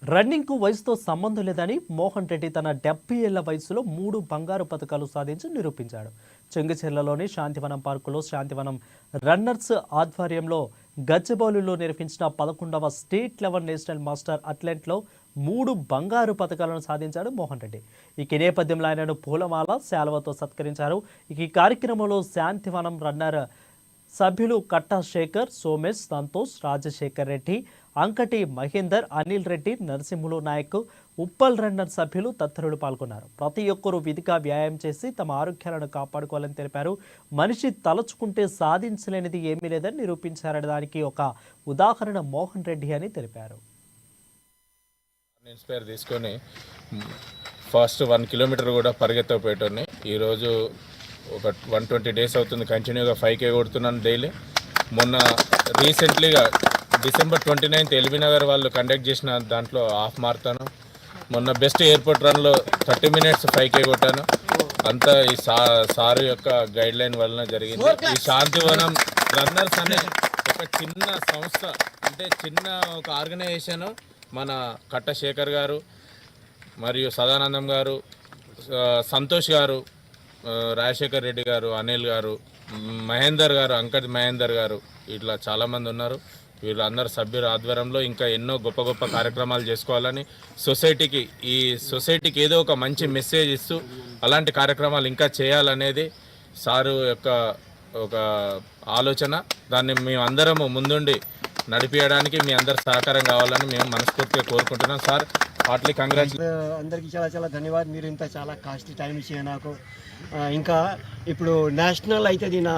రన్నింగ్కు వయసుతో సంబంధం లేదని మోహన్ రెడ్డి తన 70 ఏళ్ల వయసులో 3 బంగారు పతకాలు సాధించి నిరూపించాడు. చెంగిచెర్లలోని శాంతివనం పార్కులో శాంతివనం రన్నర్స్ ఆధ్వర్యంలో గచ్చిబౌలిలో నిర్వహించిన 11వ స్టేట్ లెవెల్ నేషనల్ మాస్టర్ అథ్లెట్లో 3 బంగారు పతకాలను సాధించాడు మోహన్ రెడ్డి. ఈ నేపథ్యంలో ఆయనను పూలమాల శాలువతో సత్కరించారు. ఈ కార్యక్రమంలో శాంతివనం రన్నర్ సభ్యులు కట్టా శేఖర్, సోమేష్, సంతోష్, రాజశేఖర్ రెడ్డి, అంకటి మహేందర్, అనిల్ రెడ్డి, నరసింహులు నాయక్, ఉప్పల్ రన్నర్ సభ్యులు తదితరులు పాల్గొన్నారు. ప్రతి ఒక్కరూ విధిగా వ్యాయామం చేసి తమ ఆరోగ్యాలను కాపాడుకోవాలని తెలిపారు. మనిషి తలుచుకుంటే సాధించలేనిది ఏమీ లేదని నిరూపించారని దానికి ఒక ఉదాహరణ మోహన్ రెడ్డి అని తెలిపారు. ఇన్స్పైర్ తీసుకొని ఫస్ట్ 1 కిలోమీటర్ కూడా పరిగెత్తకపోయేటోని ఈరోజు ఒక 120 డేస్ అవుతుంది కంటిన్యూగా 5K కొడుతున్నాను డైలీ. మొన్న రీసెంట్లీగా December 29th ఎల్బీనగర్ వాళ్ళు కండక్ట్ చేసిన దాంట్లో హాఫ్ మారతాను. మొన్న బెస్ట్ ఎయిర్పోర్ట్ రన్లో 30 minutes 5K కొట్టాను. అంతా ఈ సారు యొక్క గైడ్ లైన్ వలన జరిగింది. ఈ శాంతివనం రన్నర్స్ అనే ఒక చిన్న సంస్థ, అంటే చిన్న ఒక ఆర్గనైజేషన్ మన కట్ట శేఖర్ గారు మరియు సదానందం గారు, సంతోష్ గారు, రాజశేఖర్ రెడ్డి గారు, అనిల్ గారు, మహేందర్ గారు, అంకట్ మహేందర్ గారు, ఇట్లా చాలామంది ఉన్నారు. వీళ్ళందరూ సభ్యుల ఆధ్వర్యంలో ఇంకా ఎన్నో గొప్ప గొప్ప కార్యక్రమాలు చేసుకోవాలని, ఈ సొసైటీకి ఏదో ఒక మంచి మెసేజ్ ఇస్తూ అలాంటి కార్యక్రమాలు ఇంకా చేయాలనేది సారు యొక్క ఒక ఆలోచన. దాన్ని మేము అందరము ముందుండి నడిపించడానికి మీ అందరు సహకారం కావాలని మేము మనస్ఫూర్తిగా కోరుకుంటున్నాం. Sir heartily congratulation. అందరికీ చాలా చాలా ధన్యవాదాలు. మీరు ఇంత చాలా కాస్ట్లీ టైం ఇచ్చి నాకు ఇంకా ఇప్పుడు నేషనల్ అవుతుంది నా